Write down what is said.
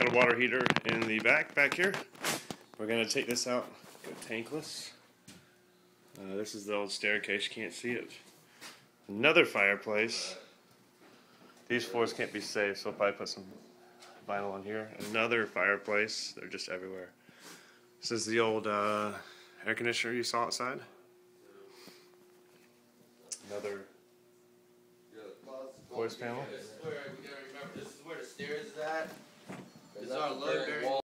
Got a water heater in the back here. We're going to take this out, go tankless. This is the old staircase, you can't see it. Another fireplace. These floors can't be safe, so I'll probably put some vinyl on here. Another fireplace, they're just everywhere. This is the old air conditioner you saw outside. Another voice panel. This is where we gotta remember. This is where the stairs is at. This is our load bearing.